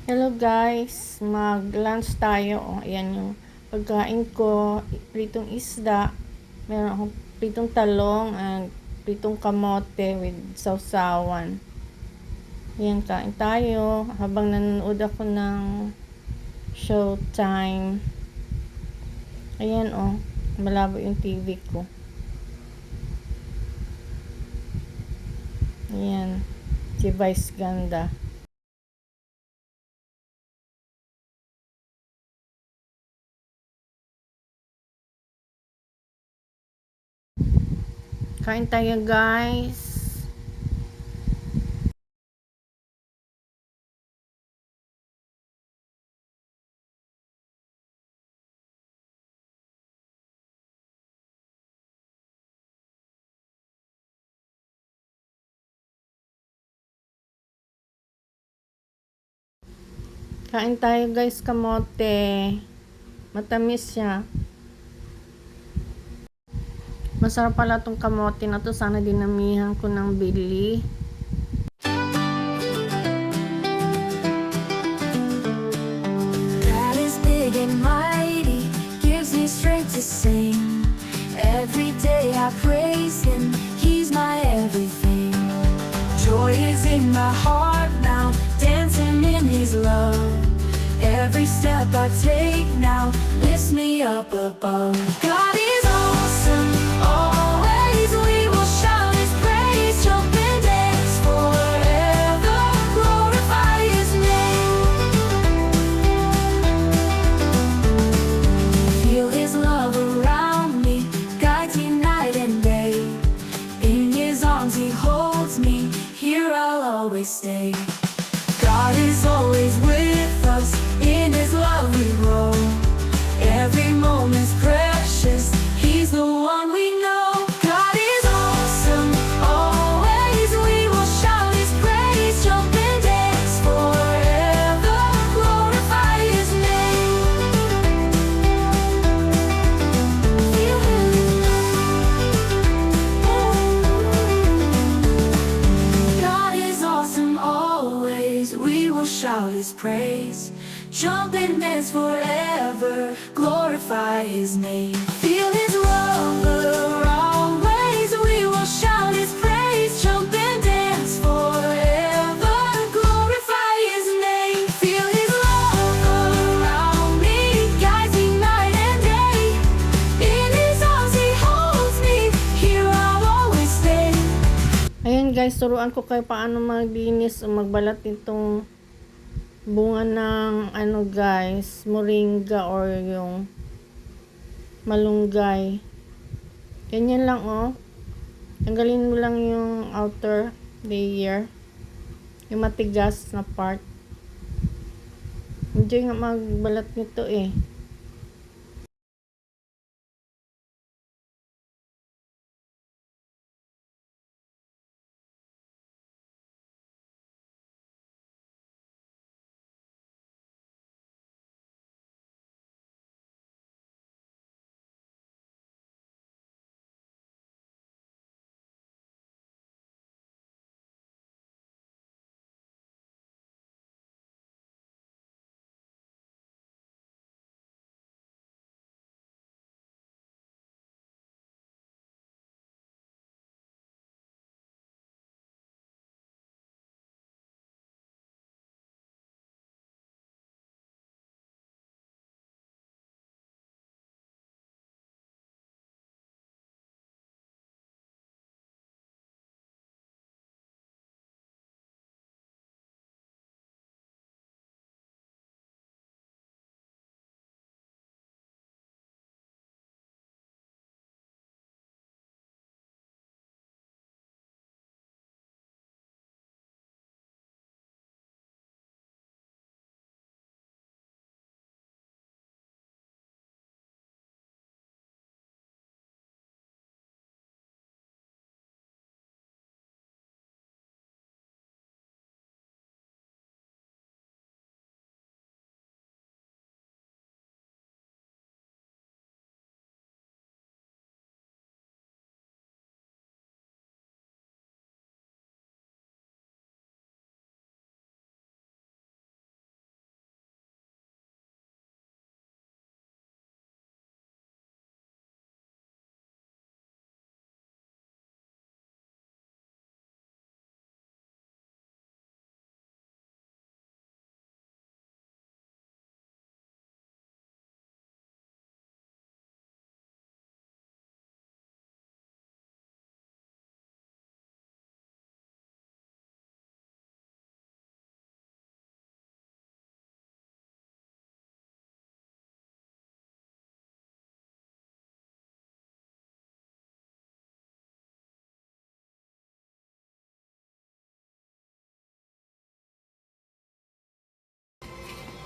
Hello guys, mag-lunch tayo. Ayan yung pagkain ko. Pritong isda. Meron akong pritong talong and pritong kamote with sausawan. Ayan, kain tayo. Habang nanonood ako ng Showtime. Ayan malabo yung TV ko. Ayan, si Vice Ganda. Kain tayo guys. Kain tayo guys, kamote. Matamis siya. Masarap pala tong kamote na to. Sana dinamihan ko ng bili. God is big and mighty, gives me strength to sing. Every day I praise Him, He's my everything. Joy is in my heart now, dancing in His love. Every step I take now lifts me up above. God is awesome, always we will shout His praise, jump and dance forever, glorify His name. Feel His love around me, guides me night and day. In His arms He holds me, here I'll always stay. God is always with us, in His love we grow. Every moment's precious, He's the one we know. God is awesome, always we will shout His praise, jump and dance forever, glorify His name. Feel God is awesome always, we will shout His praise, jump and dance forever, glorify His name. Feel His love around ways, we will shout His praise, jump and dance forever, glorify His name. Feel His love around me, guides me night and day. In His arms He holds me, here I'll always stay. Ayan guys, turuan ko kayo paano maglinis o magbalat nitong bunga ng guys, moringa or yung malunggay. Ganyan lang tanggalin mo lang yung outer layer, yung matigas na part. Enjoy nga magbalat nito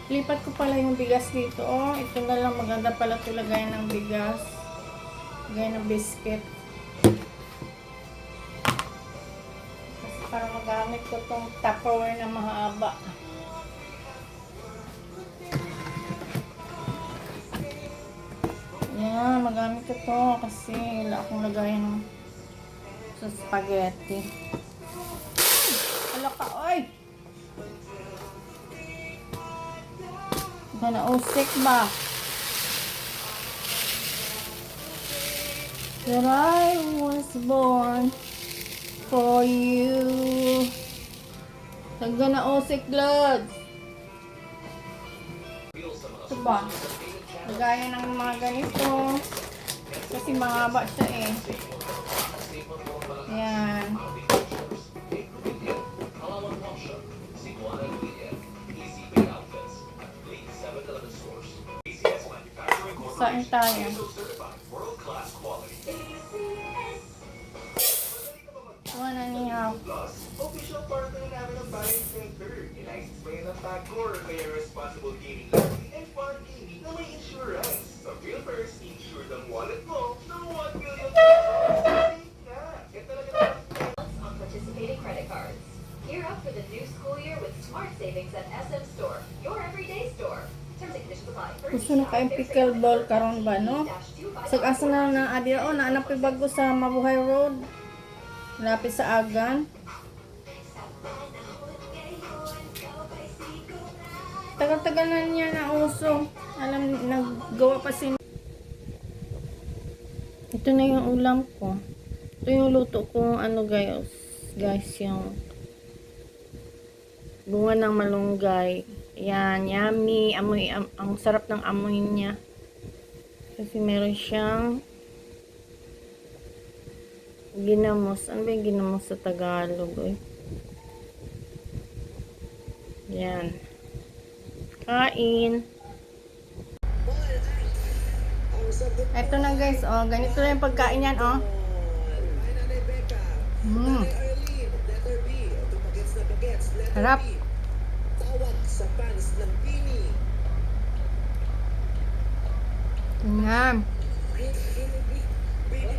Lipat ko pala yung bigas dito. Oh, ito na lang. Maganda pala ito lagayan ng bigas. Lagayan ng biscuit. Kasi para magamit ko tong Tupperware na mahaba. Yan, magamit ko to kasi wala akong lagayan sa spaghetti. Hala ka, oy! Nausik ba? That I was born for you. Taga nausik, Lods. Ito ba? Lagaya ng mga ganito. Kasi mahaba siya eh. Yan. Saan tayo? One and a half. Official partner namin ng Buying Center. Ina-explain ng Pagcor, kaya responsible gaming learning and fun gaming na may insurance. Sa Real First, insure ang wallet mo ng 1 million pesos. Safe na! Ito talaga naman On participating credit cards. Gear up for the new school year with smart savings at SM Store, your everyday store. Terms and conditions apply. Gusto na kayong pickleball karon ba, no? Sag-asa na adi o, naanap yung bago sa Mabuhay Road. Lapit sa Agan. Tagal-tagal na niya na uso. Alam, naggawa pa sin. Ito na yung ulam ko. Ito yung luto ko, ano guys. Guys, yung bunga ng malunggay. Yan, yummy. Amoy, ang sarap ng amoy niya. Kasi meron siyang ginamos. Ano ba yung ginamos sa Tagalog? Eh? Yan. Kain. Ito na guys, oh. Ganito na yung pagkain yan, oh. Harap. Tawag sa fans ng Pini. Yan. Bini.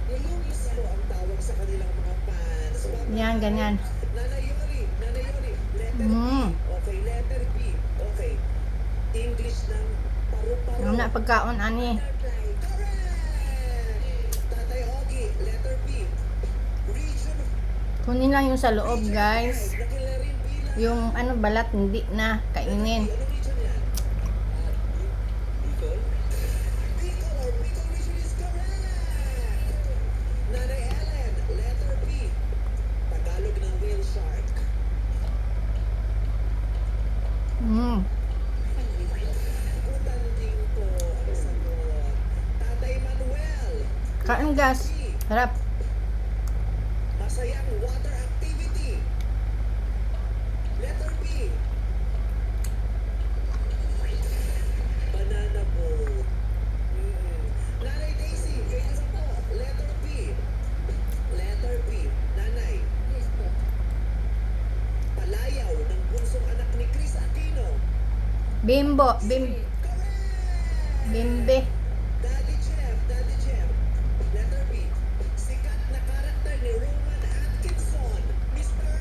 Ngayon mismo ang tawag sa kanilang mga fans. Yan, ganyan. Nanay Yori. Letter B. Okay, letter B. Okay. English ng paru-paro. Ano na pagkaon, ani? Correct! Tatay Ogie, letter B. Region Kunin lang yung sa loob, guys. 5. Nakilarin bilang. Yung ano, balat, hindi na kainin. Ano region yan? Bicol? Bicol region is correct! Nanay Ellen, letter B. Tagalog ng whale shark. Utanding ko ang sagot. Tatay Manuel, Kain, guys. Harap. masayang water activity. Letter B. Banana boat. Nanay Daisy, kayo na po. Letter B. Letter B. Nanay. Palayaw ng bunsong anak ni Chris Aquino. Bimbo. Correct! Bimbe. Daddy Jeff. Letter B. Sikat na karakter ni Roman Atkinson. Mr.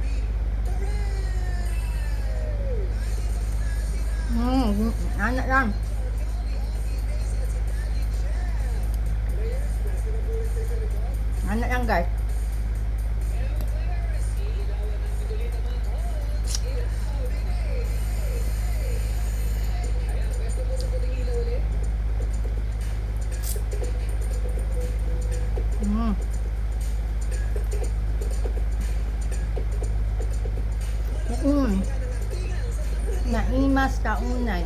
Bean. Correct! Anak lang. Anak lang, guys. Naimas kaunay.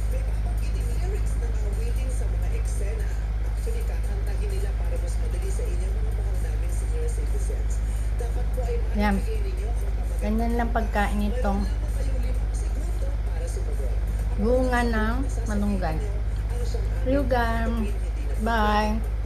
May babanggiting lyrics ng awitin sa mga eksena. Actually, kakantahin nila para mas madali sa inyong mga mahal namin senior citizens. Dapat po ay Yan. maibigay ninyo ang pamagat. Ganyan lang pagkain itong Meron lamang kayong 5 segundo para sumagot. bunga ng malunggay. Ang siyang Lugan. Bye.